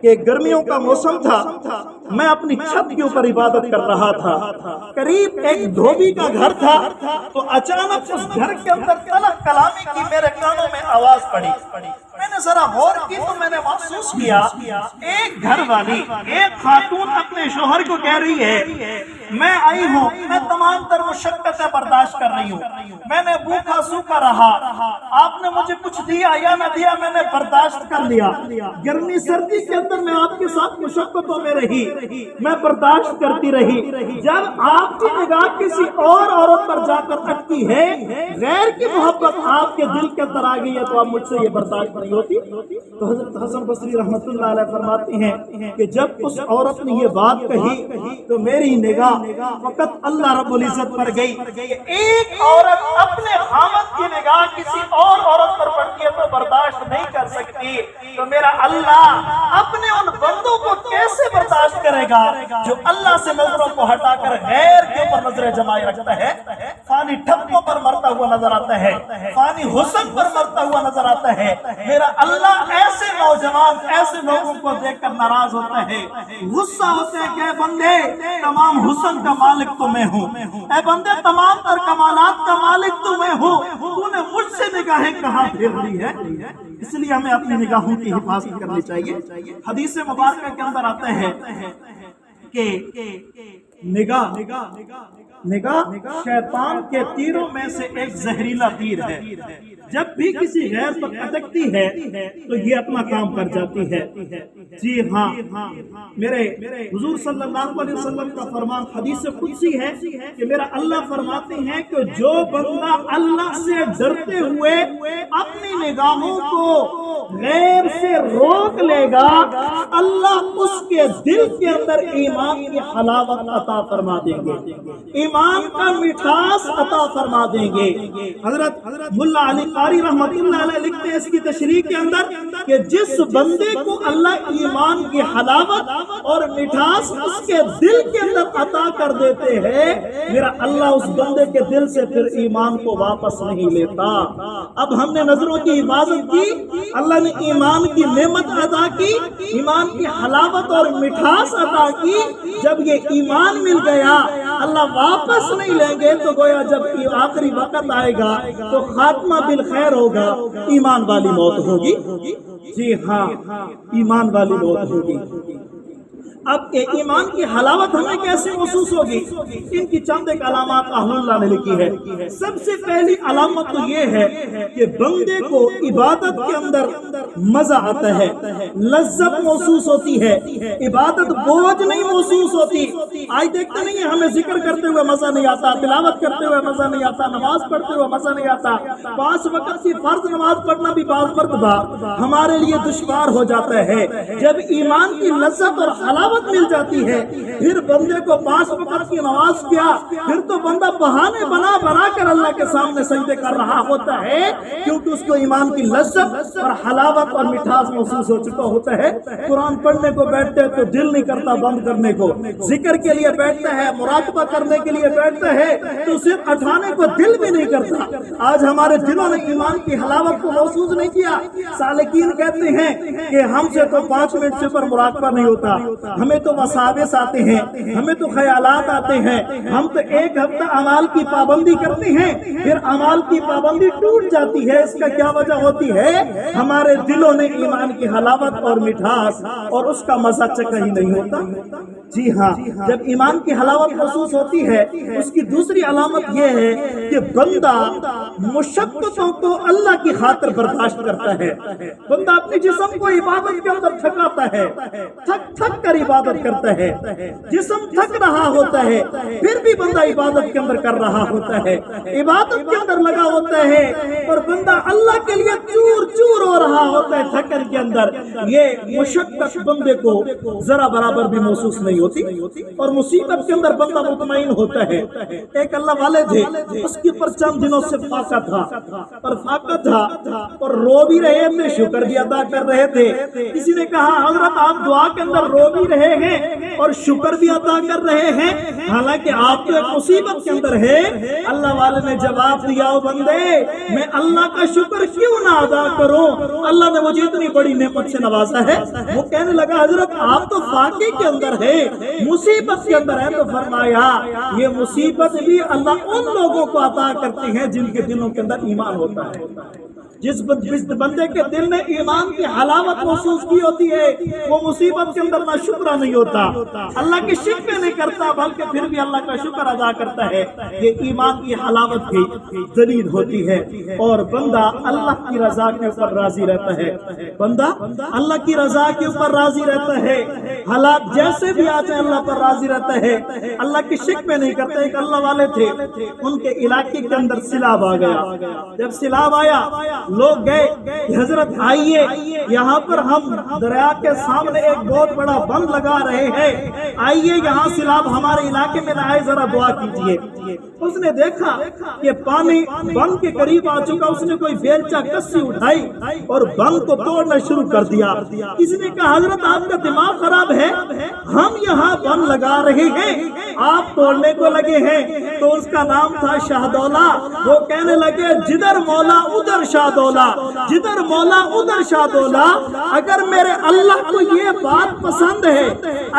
کہ گرمیوں کا موسم تھا، میں اپنی چھت کے اوپر عبادت کر رہا تھا، قریب ایک دھوبی کا گھر تھا، تو اچانک اس گھر کے اندر تلخ کلامی کی میرے کانوں میں آواز پڑی۔ میں نے ذرا غور کی تو میں نے محسوس کیا ایک گھر والی ایک خاتون اپنے شوہر کو کہہ رہی ہے میں آئی ہوں، میں تمام تر مشقتیں برداشت کر رہی ہوں، میں نے بھوکا سوکھا رہا، آپ نے مجھے کچھ دیا یا نہ دیا میں نے برداشت کر لیا، گرمی سردی کے اندر میں آپ کے ساتھ مشقتوں میں رہی، میں برداشت کرتی رہی، جب آپ کی نگاہ کسی اور عورت پر جا کر اٹکی ہے، غیر کی محبت آپ کے دل کے اندر آ گئی ہے تو اب مجھ سے یہ برداشت نہیں ہوتی۔ تو حضرت حسن بصری رحمۃ اللہ علیہ فرماتے ہیں کہ جب اس عورت نے یہ بات کہی تو میری نگاہ فقط اللہ رب العزت پر گئی کہ ایک عورت اپنے خامد کی نگاہ کسی اور عورت پر پڑتی ہے تو برداشت نہیں کر سکتی، تو میرا اللہ اپنے ان بندوں کو کیسے برداشت کرے گا جو اللہ سے نظروں کو ہٹا کر غیر کے اوپر نظریں جمائے رکھتا ہے، فانی ٹھپوں پر مرتا ہوا نظر آتا ہے، فانی حسن پر مرتا ہوا نظر آتا ہے۔ میرا اللہ ایسے نوجوان ایسے لوگوں کو دیکھ کر ناراض ہوتا ہے، غصہ ہوتا ہے کہ اے بندے تمام حسن کا مالک تو میں ہوں، اے بندے تمام تر کمالات کا مالک تو میں ہوں، تو نے مجھ سے نگاہیں کہاں پھیر لی ہے؟ اس لیے ہمیں اپنی نگاہوں کی حفاظت کرنی چاہیے۔ حدیث مبارکہ کے اندر آتا ہے کہ نگاہ شیطان کے تیروں میں سے ایک زہریلا تیر ہے، جب بھی کسی غیر پر اٹکتی ہے تو یہ اپنا کام کر جاتی ہے۔ جی ہاں، میرے حضور صلی اللہ علیہ وسلم کا فرمان حدیث قدسی ہے کہ میرا اللہ فرماتے ہیں کہ جو بندہ اللہ سے ڈرتے ہوئے اپنی نگاہوں کو غیر سے روک لے گا، اللہ اس کے دل کے اندر ایمان کی حلاوت عطا فرما دیں گے، ایمان کا مٹھاس عطا فرما دیں گے۔ حضرت ملا علی قاری رحمت اللہ علیہ لکھتے ہیں اس کی تشریح کے اندر کہ جس بندے کو اللہ ایمان کی حلاوت اور مٹھاس اس کے دل کے اندر عطا کر دیتے ہیں، میرا اللہ اس بندے کے دل سے پھر ایمان کو واپس نہیں لیتا۔ اب ہم نے نظروں کی حفاظت کی، اللہ نے ایمان کی نعمت عطا کی، ایمان کی حلاوت اور مٹھاس عطا کی، جب یہ ایمان مل گیا اللہ واپس نہیں لیں گے تو گویا جب آخری وقت آئے گا تو خاتمہ بالخیر ہوگا، ایمان والی موت ہوگی۔ جی ہاں، ایمان والی موت ہوگی۔ اب ایمان کی حلاوت ہمیں کیسے محسوس ہوگی؟ ان کی چند ایک علامات احمد اللہ نے لکھی ہے۔ سب سے پہلی علامت تو یہ ہے کہ بندے کو عبادت کے اندر مزہ آتا ہے، لذت محسوس ہوتی ہے، عبادت بوجھ نہیں محسوس ہوتی۔ آج دیکھتے نہیں ہیں ہمیں ذکر کرتے ہوئے مزہ نہیں آتا، تلاوت کرتے ہوئے مزہ نہیں آتا، نماز پڑھتے ہوئے مزہ نہیں آتا، 5 وقت کی فرض نماز پڑھنا بھی بعض مرتبہ ہمارے لیے دشوار ہو جاتا ہے۔ جب ایمان کی لذت اور حلاوت مل جاتی ہے پھر بندے کو 5 وقت کی نماز کیا، پھر تو بندہ بہانے بنا بنا کر اللہ کے سامنے سجدے کر رہا ہوتا ہے، کیونکہ اس کو ایمان کی لذت اور حلاوت اور مٹھاس محسوس ہو چکا ہوتا ہے۔ قرآن پڑھنے کو بیٹھتے تو دل نہیں کرتا بند کرنے کو، ذکر کے لیے بیٹھتا ہے، مراقبہ کرنے کے لیے بیٹھتا ہے تو اسے اٹھانے کو دل بھی نہیں کرتا۔ آج ہمارے دلوں نے ایمان کی حلاوت کو محسوس نہیں کیا۔ سالکین کہتے ہیں کہ ہم سے تو 5 منٹ سے اوپر مراقبہ نہیں ہوتا، ہمیں تو وساوس آتے ہیں، ہمیں تو خیالات آتے ہیں، ہم تو ایک ہفتہ اعمال کی پابندی کرتے ہیں پھر اعمال کی پابندی ٹوٹ جاتی ہے۔ اس کا کیا وجہ ہوتی ہے؟ ہمارے دلوں نے ایمان کی حلاوت اور مٹھاس اور اس کا مزہ چکھا ہی نہیں ہوتا۔ جی ہاں، جب ایمان کی حلاوت محسوس ہوتی ہے اس کی دوسری علامت یہ ہے کہ بندہ مشقتوں کو اللہ کی خاطر برداشت کرتا ہے۔ بندہ اپنے جسم کو عبادت کے اندر تھکاتا ہے، تھک کر عبادت کرتا ہے، جسم تھک رہا ہوتا ہے پھر بھی بندہ عبادت کے اندر کر رہا ہوتا ہے، عبادت کے اندر لگا ہوتا ہے اور بندہ اللہ کے لیے چور چور ہو رہا ہوتا ہے تھکن کے اندر۔ یہ مشقت بندے کو ذرا برابر بھی محسوس نہیں ہوتی اور مصیبت کے اندر بندہ مطمئن ہوتا ہے۔ ایک اللہ والے تھے، اس کے پر چند دنوں سے فاقہ تھا اور رو بھی رہے تھے، شکر بھی ادا کر رہے تھے۔ کسی نے کہا حضرت آپ دعا کے اندر رو بھی رہے ہیں اور شکر بھی عطا کر رہے ہیں، حالانکہ آپ تو ایک مصیبت کے اندر ہے۔ اللہ والے نے جواب دیا، او بندے میں اللہ کا شکر کیوں نہ ادا کروں، اللہ نے مجھے اتنی بڑی نعمت سے نوازا ہے۔ وہ کہنے لگا حضرت آپ تو فاقے کے اندر ہے، مصیبت کے اندر ہے، تو فرمایا یہ مصیبت بھی اللہ ان لوگوں کو عطا کرتے ہیں جن کے دلوں کے اندر ایمان ہوتا ہے۔ جس بندے کے دل نے ایمان کی حلاوت محسوس کی ہوتی ہے، وہ مصیبت کے اندر نہ شکرہ نہیں ہوتا، اللہ کی شکر نہیں کرتا، بلکہ پھر بھی اللہ کا شکر ادا کرتا ہے۔ یہ ایمان کی حلاوت کی دلیل ہوتی ہے۔ اور بندہ اللہ کی رضا کے اوپر راضی رہتا ہے، بندہ اللہ کی رضا کے اوپر راضی رہتا ہے، حالات جیسے بھی آ جائیں اللہ پر راضی رہتا ہے، اللہ کی شک میں نہیں کرتا۔ ایک اللہ والے تھے، ان کے علاقے کے اندر سیلاب آ گیا۔ جب سیلاب آیا لوگ گئے کہ حضرت آئیے یہاں پر ہم دریا کے سامنے ایک بہت بڑا بند لگا رہے ہیں، آئیے یہاں سیلاب ہمارے علاقے میں نہ آئے، ذرا دعا کیجئے۔ اس نے دیکھا کہ پانی بند کے قریب آ چکا، اس نے کوئی بیلچہ کسی اٹھائی اور بند کو توڑنا شروع کر دیا۔ کسی نے کہا حضرت آپ کا دماغ خراب ہے، ہم یہاں بند لگا رہے ہیں، آپ توڑنے کو لگے ہیں۔ تو اس کا نام تھا شاہدولہ۔ وہ کہنے لگے جدھر مولا ادھر شاہدولہ، جدھر مولا ادھر شاہدولہ۔ اگر میرے اللہ کو یہ بات پسند ہے،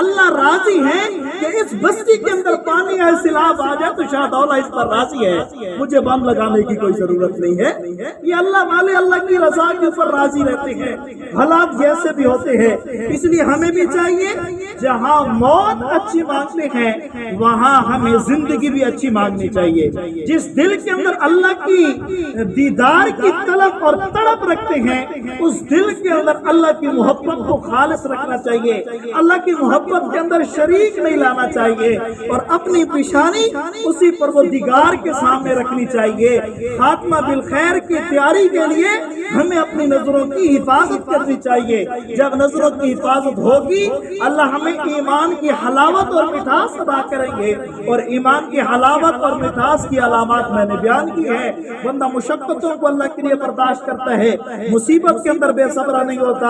اللہ راضی ہے کہ اس بستی کے اندر پانی ہے، سیلاب آ جائے، تو شاہدولہ اس پر راضی ہے، مجھے بم لگانے کی کوئی ضرورت نہیں ہے۔ یہ اللہ والے اللہ کی رضا کے اوپر راضی رہتے ہیں، حالات جیسے بھی ہوتے ہیں۔ اس لیے ہمیں بھی چاہیے جہاں موت اچھی مانگتے ہیں وہاں ہمیں زندگی بھی اچھی مانگنی چاہیے۔ جس دل کے اندر اللہ کی دیدار کی طلب اور تڑپ رکھتے ہیں، اس دل کے اندر اللہ کی محبت کو خالص رکھنا چاہیے، اللہ کی محبت کے اندر شریک نہیں لانا چاہیے، اور اپنی پیشانی اسی پروردگار کے سامنے رکھنی چاہیے۔ خاتمہ بالخیر کی تیاری کے لیے ہمیں اپنی نظروں کی حفاظت کرنی چاہیے۔ جب نظروں کی حفاظت ہوگی اللہ ہمیں ایمان کی حلاوت اور مٹھاس عطا کریں گے، اور ایمان کی حلاوت اور مٹھاس کی علامات میں نے بیان کی ہے۔ بندہ مشقتوں کو اللہ کے لیے برداشت کرتا ہے، مصیبت کے اندر بے صبرا نہیں ہوتا،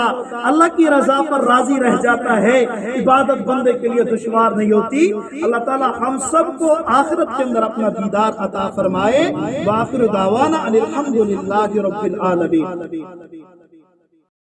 اللہ کی رضا پر راضی رہ جاتا ہے، عبادت بندے کے لیے دشوار نہیں ہوتی۔ اللہ تعالی ہم سب کو آخرت کے اندر اپنا دیدار عطا فرمائے۔ وآخر دعوانا ان الحمد للہ رب العالمین۔